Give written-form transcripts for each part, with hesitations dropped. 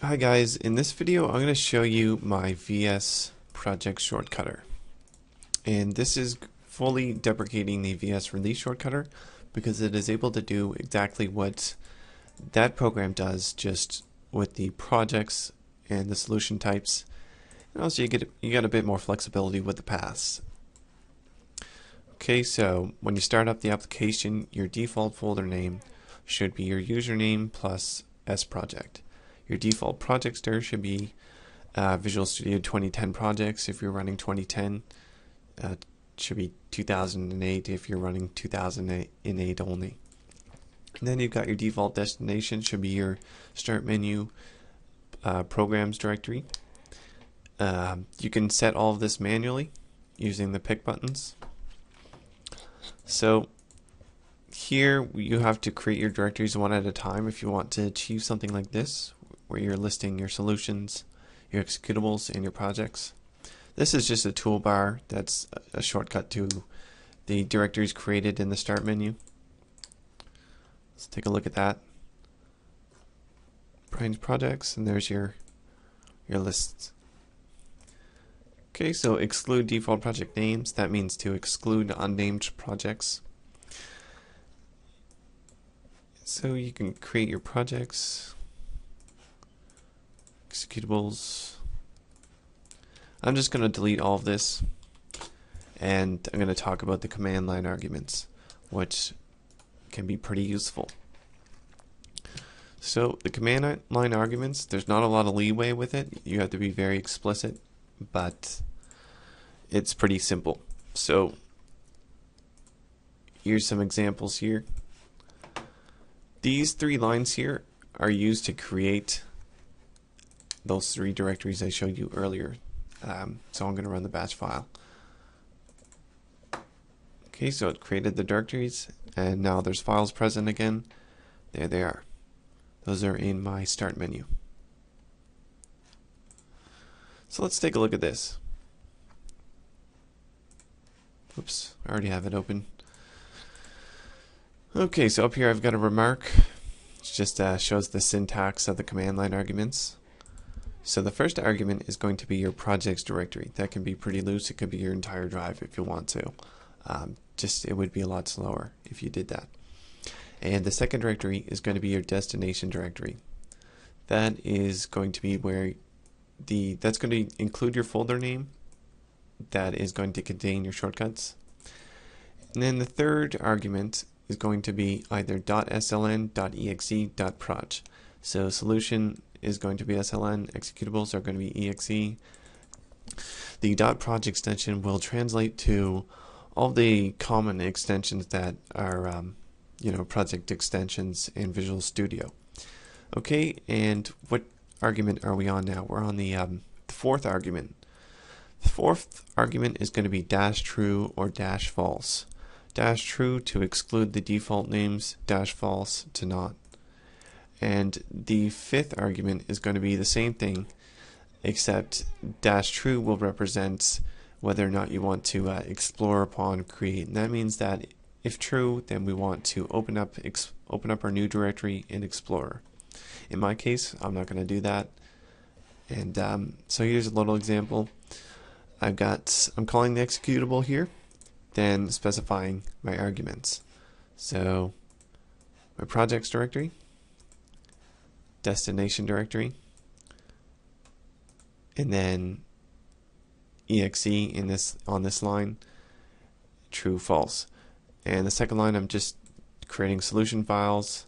Hi guys, in this video I'm going to show you my VS project shortcutter. And this is fully deprecating the VS release shortcutter because it is able to do exactly what that program does, just with the projects and the solution types. And also you get a bit more flexibility with the paths. Okay, so when you start up the application, your default folder name should be your username plus S-project. Your default projects there should be Visual Studio 2010 projects if you're running 2010. Should be 2008 if you're running 2008 only. And then you've got your default destination, should be your start menu programs directory. You can set all of this manually using the pick buttons. So here you have to create your directories one at a time if you want to achieve something like this, where you're listing your solutions, your executables, and your projects. This is just a toolbar that's a shortcut to the directories created in the start menu. Let's take a look at that. Brian's projects, and there's your lists. Okay, so exclude default project names. That means to exclude unnamed projects. So you can create your projects, executables. I'm just going to delete all of this, and I'm going to talk about the command line arguments, which can be pretty useful. So the command line arguments, there's not a lot of leeway with it. You have to be very explicit, but it's pretty simple. So here's some examples here. These three lines here are used to create those three directories I showed you earlier. So I'm going to run the batch file. Okay, so it created the directories, and now there's files present again. There they are. Those are in my start menu. So let's take a look at this. Oops, I already have it open. Okay, so up here I've got a remark. It just shows the syntax of the command line arguments. So the first argument is going to be your projects directory. That can be pretty loose. It could be your entire drive if you want to. It would be a lot slower if you did that. And the second directory is going to be your destination directory. That is going to be where that's going to include your folder name. That is going to contain your shortcuts. And then the third argument is going to be either .sln, .exe, .proj. So solution is going to be SLN, executables are going to be exe. The .proj extension will translate to all the common extensions that are project extensions in Visual Studio. Okay, and what argument are we on now? We're on the fourth argument. The fourth argument is going to be -true or -false. -true to exclude the default names, -false to not. And the fifth argument is going to be the same thing, except -true will represent whether or not you want to explore upon create. And that means that if true, then we want to open up our new directory in Explorer. In my case, I'm not going to do that. And so here's a little example. I'm calling the executable here, then specifying my arguments. So my projects directory, destination directory, and then exe on this line, true, false. And the second line, I'm just creating solution files,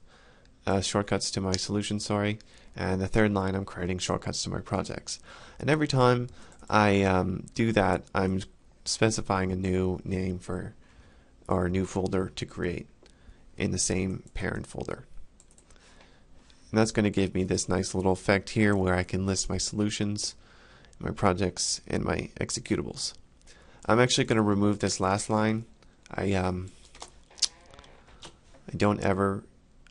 shortcuts to my solution, sorry. And the third line, I'm creating shortcuts to my projects. And every time I do that, I'm specifying a new name or a new folder to create in the same parent folder. And that's going to give me this nice little effect here where I can list my solutions, my projects, and my executables. I'm actually going to remove this last line. I don't ever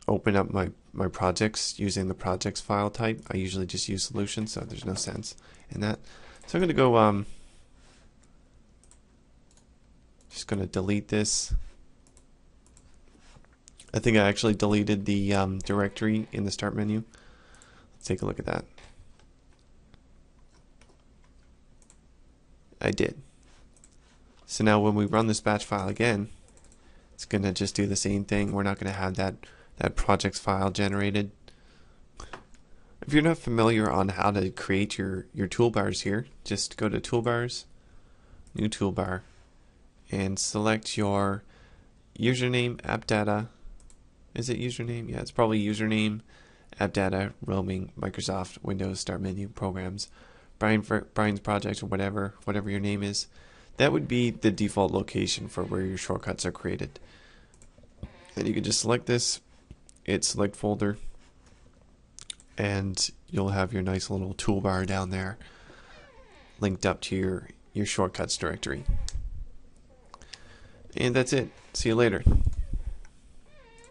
open up my projects using the projects file type. I usually just use solutions, so there's no sense in that. So I'm going to go, just going to delete this. I think I actually deleted the directory in the start menu. Let's take a look at that. I did. So now when we run this batch file again, it's going to just do the same thing. We're not going to have that projects file generated. If you're not familiar on how to create your toolbars here, just go to Toolbars, New Toolbar, and select your username, app data. Is it username? Yeah, it's probably username, app data, roaming, Microsoft, Windows, Start Menu, Programs, Brian's project, or whatever your name is. That would be the default location for where your shortcuts are created. And you can just select this, hit select folder, and you'll have your nice little toolbar down there linked up to your shortcuts directory. And that's it. See you later.